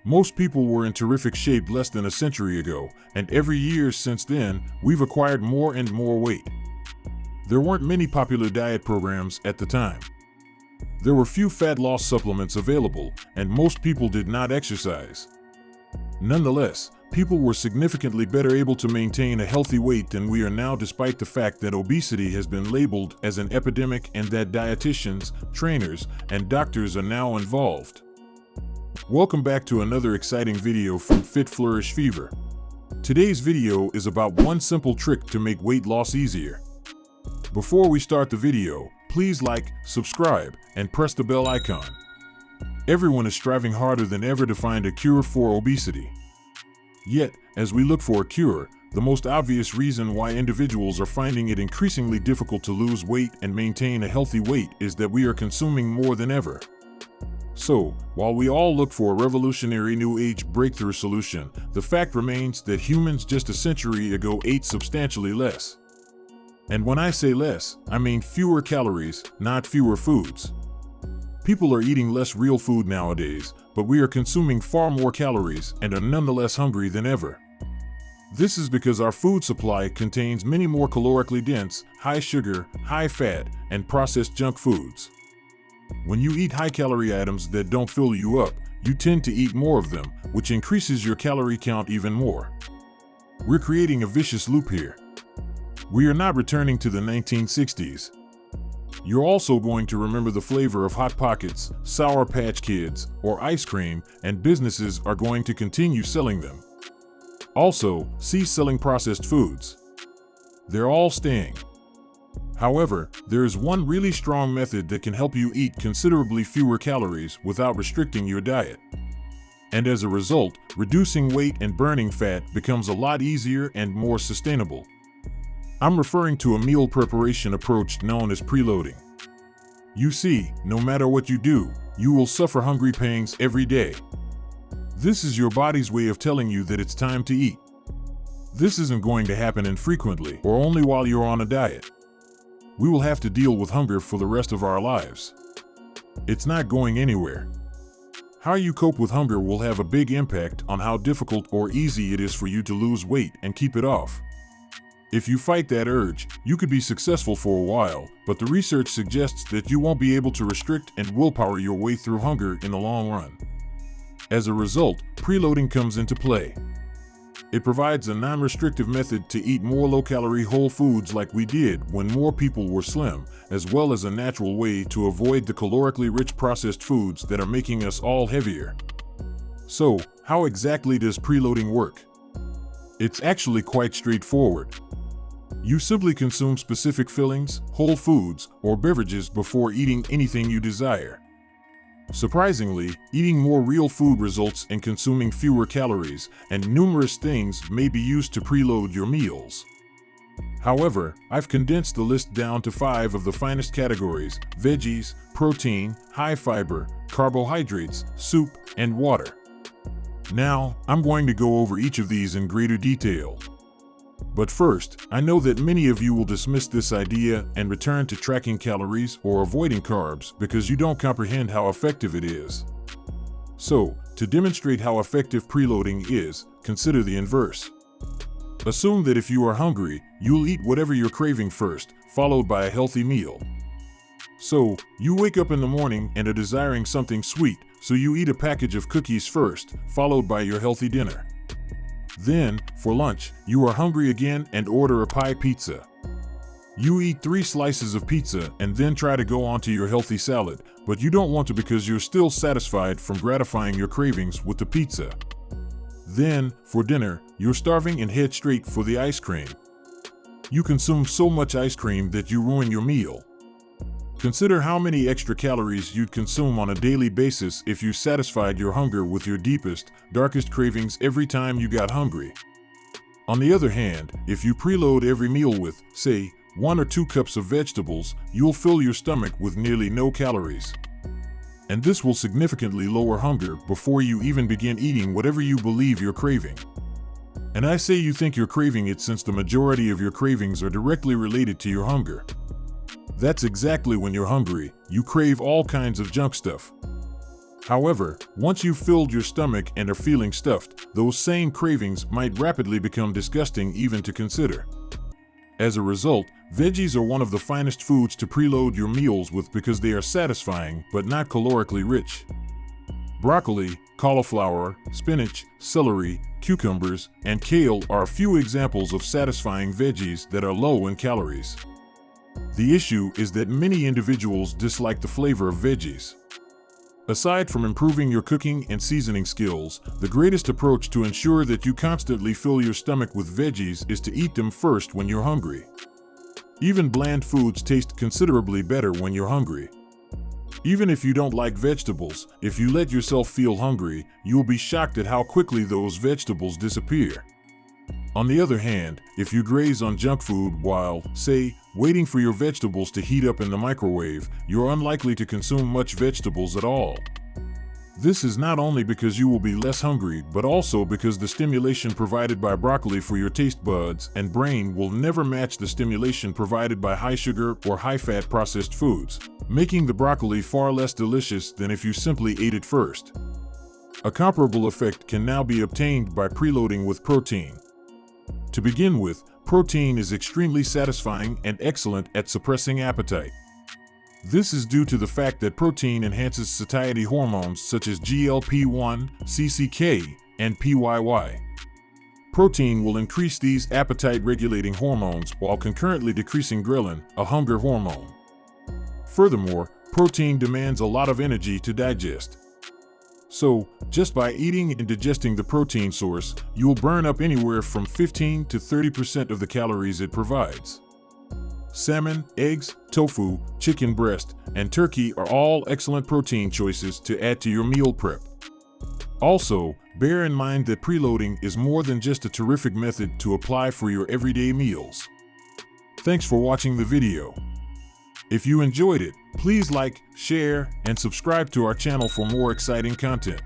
Most people were in terrific shape less than a century ago, and every year since then, we've acquired more and more weight. There weren't many popular diet programs at the time. There were few fat loss supplements available, and most people did not exercise. Nonetheless, people were significantly better able to maintain a healthy weight than we are now, despite the fact that obesity has been labeled as an epidemic and that dietitians, trainers, and doctors are now involved. Welcome back to another exciting video from Fit Flourish Fever. Today's video is about one simple trick to make weight loss easier. Before we start the video, please like, subscribe, and press the bell icon. Everyone is striving harder than ever to find a cure for obesity. Yet, as we look for a cure, the most obvious reason why individuals are finding it increasingly difficult to lose weight and maintain a healthy weight is that we are consuming more than ever. So, while we all look for a revolutionary new age breakthrough solution, the fact remains that humans just a century ago ate substantially less. And when I say less, I mean fewer calories, not fewer foods. People are eating less real food nowadays, but we are consuming far more calories and are nonetheless hungry than ever. This is because our food supply contains many more calorically dense, high sugar, high fat, and processed junk foods. When you eat high-calorie items that don't fill you up, you tend to eat more of them, which increases your calorie count even more. We're creating a vicious loop here. We are not returning to the 1960s. You're also going to remember the flavor of Hot Pockets, Sour Patch Kids, or ice cream, and businesses are going to continue selling them. Also, cease selling processed foods. They're all staying. However, there is one really strong method that can help you eat considerably fewer calories without restricting your diet. And as a result, reducing weight and burning fat becomes a lot easier and more sustainable. I'm referring to a meal preparation approach known as preloading. You see, no matter what you do, you will suffer hungry pangs every day. This is your body's way of telling you that it's time to eat. This isn't going to happen infrequently or only while you're on a diet. We will have to deal with hunger for the rest of our lives. It's not going anywhere. How you cope with hunger will have a big impact on how difficult or easy it is for you to lose weight and keep it off. If you fight that urge, you could be successful for a while, but the research suggests that you won't be able to restrict and willpower your way through hunger in the long run. As a result, preloading comes into play. It provides a non-restrictive method to eat more low-calorie whole foods like we did when more people were slim, as well as a natural way to avoid the calorically rich processed foods that are making us all heavier. So, how exactly does preloading work? It's actually quite straightforward. You simply consume specific fillings, whole foods, or beverages before eating anything you desire. Surprisingly, eating more real food results in consuming fewer calories, and numerous things may be used to preload your meals. However, I've condensed the list down to 5 of the finest categories: veggies, protein, high fiber, carbohydrates, soup, and water. Now, I'm going to go over each of these in greater detail. But first, I know that many of you will dismiss this idea and return to tracking calories or avoiding carbs because you don't comprehend how effective it is. So, to demonstrate how effective preloading is, consider the inverse. Assume that if you are hungry, you'll eat whatever you're craving first, followed by a healthy meal. So, you wake up in the morning and are desiring something sweet, so you eat a package of cookies first, followed by your healthy dinner. Then, for lunch, you are hungry again and order a pie pizza. You eat 3 slices of pizza and then try to go on to your healthy salad, but you don't want to because you're still satisfied from gratifying your cravings with the pizza. Then, for dinner, you're starving and head straight for the ice cream. You consume so much ice cream that you ruin your meal. Consider how many extra calories you'd consume on a daily basis if you satisfied your hunger with your deepest, darkest cravings every time you got hungry. On the other hand, if you preload every meal with, say, 1 or 2 cups of vegetables, you'll fill your stomach with nearly no calories. And this will significantly lower hunger before you even begin eating whatever you believe you're craving. And I say you think you're craving it since the majority of your cravings are directly related to your hunger. That's exactly when you're hungry, you crave all kinds of junk stuff. However, once you've filled your stomach and are feeling stuffed, those same cravings might rapidly become disgusting even to consider. As a result, veggies are one of the finest foods to preload your meals with because they are satisfying but not calorically rich. Broccoli, cauliflower, spinach, celery, cucumbers, and kale are a few examples of satisfying veggies that are low in calories. The issue is that many individuals dislike the flavor of veggies. Aside from improving your cooking and seasoning skills, the greatest approach to ensure that you constantly fill your stomach with veggies is to eat them first when you're hungry. Even bland foods taste considerably better when you're hungry. Even if you don't like vegetables, if you let yourself feel hungry, you'll be shocked at how quickly those vegetables disappear. On the other hand, if you graze on junk food while, say, waiting for your vegetables to heat up in the microwave, you're unlikely to consume much vegetables at all. This is not only because you will be less hungry, but also because the stimulation provided by broccoli for your taste buds and brain will never match the stimulation provided by high-sugar or high-fat processed foods, making the broccoli far less delicious than if you simply ate it first. A comparable effect can now be obtained by preloading with protein. To begin with, protein is extremely satisfying and excellent at suppressing appetite. This is due to the fact that protein enhances satiety hormones such as GLP-1, CCK, and PYY. Protein will increase these appetite-regulating hormones while concurrently decreasing ghrelin, a hunger hormone. Furthermore, protein demands a lot of energy to digest. So, just by eating and digesting the protein source, you will burn up anywhere from 15 to 30% of the calories it provides. Salmon, eggs, tofu, chicken breast, and turkey are all excellent protein choices to add to your meal prep. Also, bear in mind that preloading is more than just a terrific method to apply for your everyday meals. Thanks for watching the video. If you enjoyed it, please like, share, and subscribe to our channel for more exciting content.